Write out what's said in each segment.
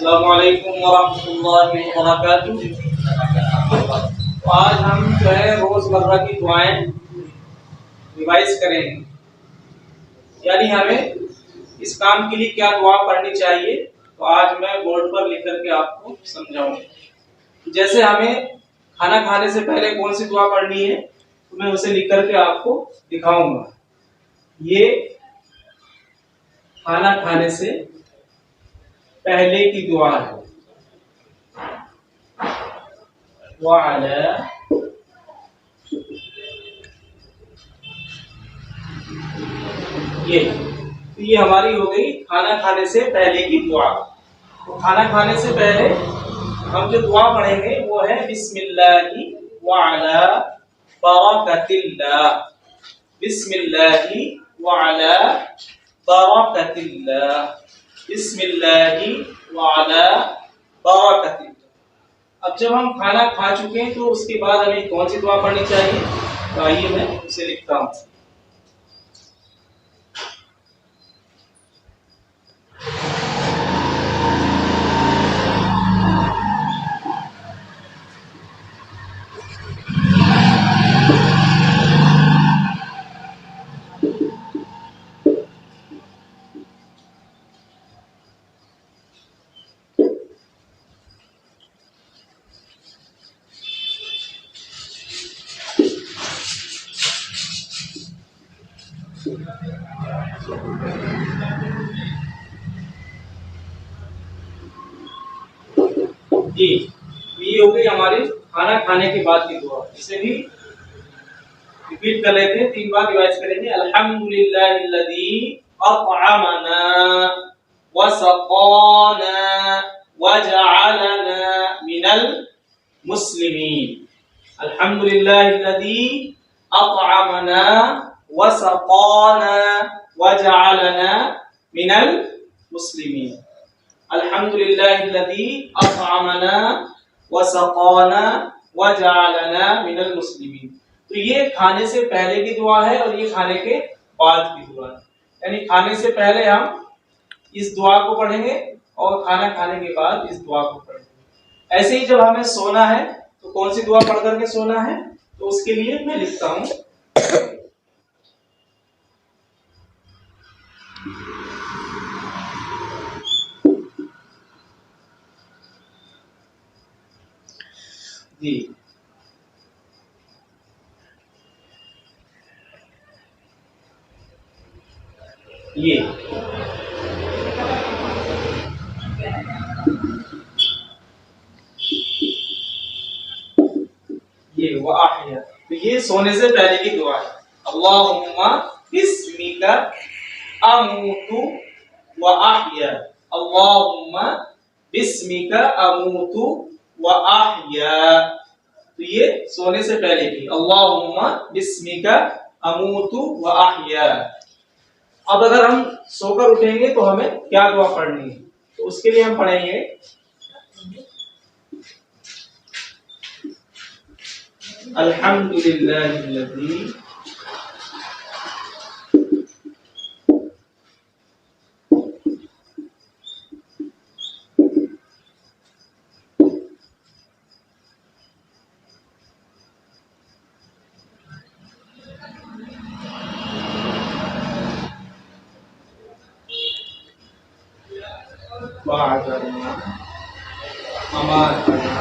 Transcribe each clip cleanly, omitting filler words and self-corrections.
अस्सलामुअलैकुम वरहमतुल्लाहि वबरकातुहू। तो आज हम जो है रोजमर्रा की दुआएं रिवाइज करेंगे, यानी हमें इस काम के लिए क्या दुआ पढ़नी चाहिए। तो आज मैं बोर्ड पर लिख करके आपको समझाऊंगा। जैसे हमें खाना खाने से पहले कौन सी दुआ पढ़नी है, तो मैं उसे लिख करके आपको दिखाऊंगा। ये खाना खाने से पहले की दुआ है। वाला ये हमारी हो गई खाना खाने से पहले की दुआ। तो खाना खाने से पहले हम जो दुआ पढ़ेंगे वो है बिस्मिल्लाहि वअला बरकतिल्लाह। बिस्मिल्लाहि वअला बरकतिल्लाह। बिस्मिल्लाहि वअला बरकतिल्लाह। अब जब हम खाना खा चुके हैं तो उसके बाद हमें कौन सी दुआ पढ़नी चाहिए, तो आइए मैं उसे लिखता हूँ। जी, ये हो गई हमारी खाना खाने के बाद की दुआ। इसे भी रिपीट कर लेते हैं, 3 बार रिवाइज करेंगे। अल्हम्दुलिल्लाहिल्लज़ी अतअमना व सक़ाना व जअलना मिनल मुस्लिमीन। अल्हम्दुलिल्लाहिल्लज़ी अतअमना व सक़ाना व जअलना मिनल मुस्लिमीन। अल्हम्दुलिल्लाहिल्लज़ी अतअमना व सक़ाना व जअलना मिनल मुस्लिमीन। तो ये खाने से पहले की दुआ है और ये खाने के बाद की दुआ है। यानी खाने से पहले हम इस दुआ को पढ़ेंगे और खाना खाने के बाद इस दुआ को पढ़ेंगे। ऐसे ही जब हमें सोना है तो कौन सी दुआ पढ़ करके सोना है, तो उसके लिए मैं लिखता हूँ। जी, ये वाहिया, तो ये सोने से पहले की दुआ है। अल्लाहुम्मा बिस्मिका अमूतु व अहया। अल्लाहुम्मा बिस्मिका अमूतु व अहया। तो ये सोने से पहले की अल्लाहुम्मा बिस्मिका अमूतु व अहया। अब अगर हम सोकर उठेंगे तो हमें क्या दुआ पढ़नी है, तो उसके लिए हम पढ़ेंगे अल्हम्दुलिल्लाहिल्लज़ी बाअदना अमातना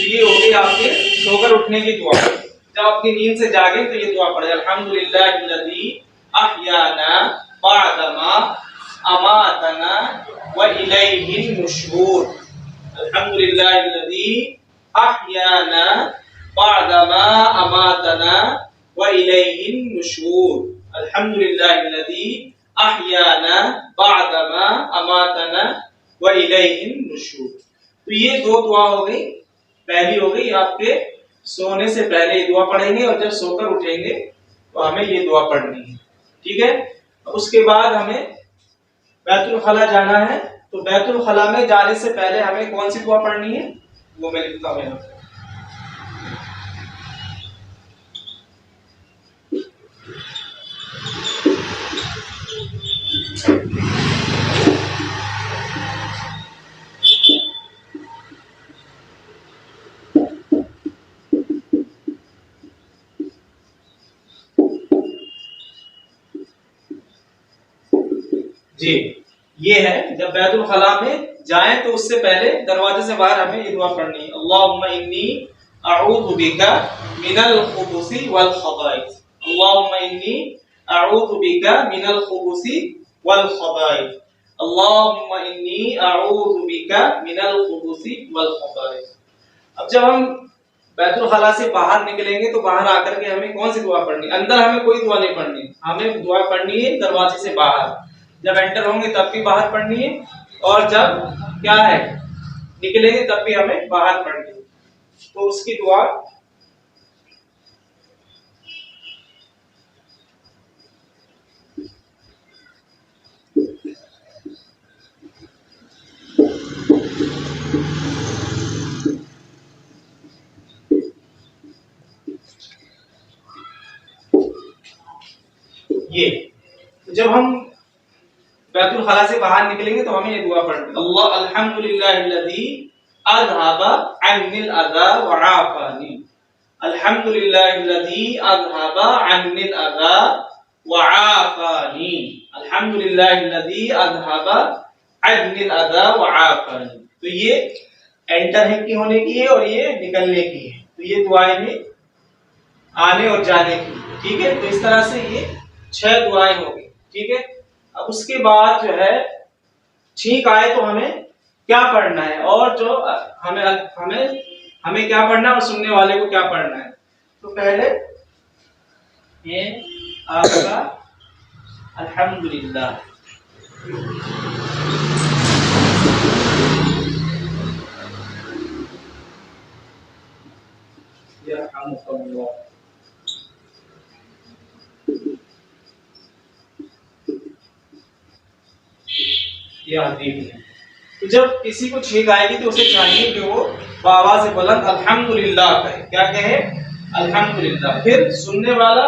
ये हो गई आपके सोकर उठने की दुआ। जब अपनी नींद से जागे तो ये दुआ पढ़े, अल्हम्दुलिल्लाहिल्लज़ी अहयाना बअदमा अमातना व इलैहिन नुशूर। अल्हम्दुलिल्लाहिल्लज़ी अहयाना बअदमा अमातना व इलैहिन नुशूर। अल्हम्दुलिल्लाहिल्लज़ी अहयाना बअदमा अमातना व इलैहिन नुशूर। तो ये 2 दुआ हो गई। पहली हो गई आपके सोने से पहले ये दुआ पढ़ेंगे और जब सोकर उठेंगे तो हमें ये दुआ पढ़नी है। ठीक है, उसके बाद हमें बैतुल खला जाना है। तो बैतुल खला में जाने से पहले हमें कौन सी दुआ पढ़नी है, वो मैं लिखता हूँ। जी, ये है जब बैतुल खला में जाएं तो उससे पहले दरवाजे से बाहर हमें ये दुआ पढ़नी है, अल्लाहुम्मा इन्नी अऊज़ु बिका मिनल खुबुसी वल खबाइस। अल्लाहुम्मा इन्नी अऊज़ु बिका मिनल खुबुसी वल खबाइस। अल्लाहुम्मा इन्नी अऊज़ु बिका मिनल खुबुसी वल खबाइस। अब जब हम बैतुल खला से बाहर निकलेंगे तो बाहर आकर के हमें कौन सी दुआ पढ़नी? अंदर हमें कोई दुआ नहीं पढ़नी, हमें दुआ पढ़नी है दरवाजे से बाहर। जब एंटर होंगे तब भी बाहर पढ़नी है, और जब क्या है निकलेंगे तब भी हमें बाहर पढ़नी है। तो उसकी दुआ ये, तो जब हम बैतुल खला से बाहर निकलेंगे तो हमें ये दुआ पढ़नी है, अल्लाह अल्हम्दुलिल्लाहिल्लज़ी अज़हबा अन्निल अज़ा व आफ़ानी। अल्हम्दुलिल्लाहिल्लज़ी अज़हबा अन्निल अज़ा व आफ़ानी। अल्हम्दुलिल्लाहिल्लज़ी अज़हबा अन्निल अज़ा व आफ़ानी। तो ये एंटर है की होने की है और ये निकलने की है। तो ये दुआएं हैं आने और जाने की, ठीक है। तो इस तरह से ये 6 दुआएं होगी, ठीक है। अब उसके बाद जो है छींक आए तो हमें क्या पढ़ना है, और जो हमें हमें हमें क्या पढ़ना है और सुनने वाले को क्या पढ़ना है। तो पहले ये आपका अल्हम्दुलिल्लाह, यरहमुकल्लाह, तो जब किसी को छींक आएगी तो उसे चाहिए कि वो आवाज से बुलंद अल्हम्दुलिल्लाह कहे। क्या कहे? अल्हम्दुलिल्लाह। फिर सुनने वाला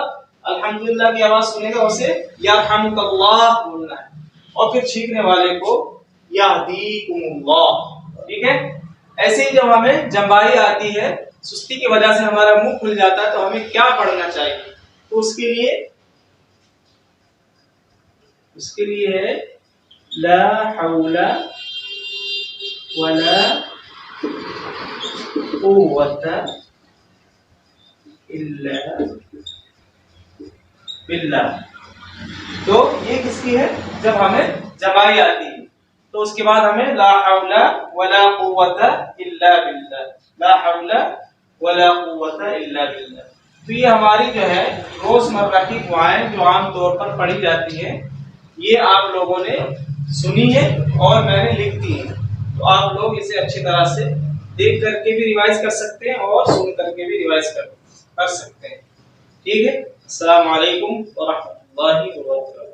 अल्हम्दुलिल्लाह की आवाज सुनेगा, उसे यरहमुकल्लाह बोलना है, और फिर छींकने वाले को यहदीकुमुल्लाह, ठीक है। ऐसे ही जब हमें जंबाई आती है, सुस्ती की वजह से हमारा मुंह खुल जाता है, तो हमें क्या पढ़ना चाहिए? तो उसके लिए है ला हौला वला कुव्वता इल्ला बिल्लाह। तो ये किसकी है? जब हमें जबाई आती है तो उसके बाद हमें ला हौला वला कुव्वता इल्ला बिल्लाह, ला हौला वला कुव्वता इल्ला बिल्लाह। तो ये हमारी जो है रोजमर्रा की दुआएं जो आम तौर पर पढ़ी जाती है, ये आप लोगों ने सुनी है और मैंने लिख दी है। तो आप लोग इसे अच्छी तरह से देख करके भी रिवाइज कर सकते हैं और सुन करके भी रिवाइज कर सकते हैं, ठीक है। अस्सलाम वालेकुम व रहमतुल्लाहि व बरकातहू।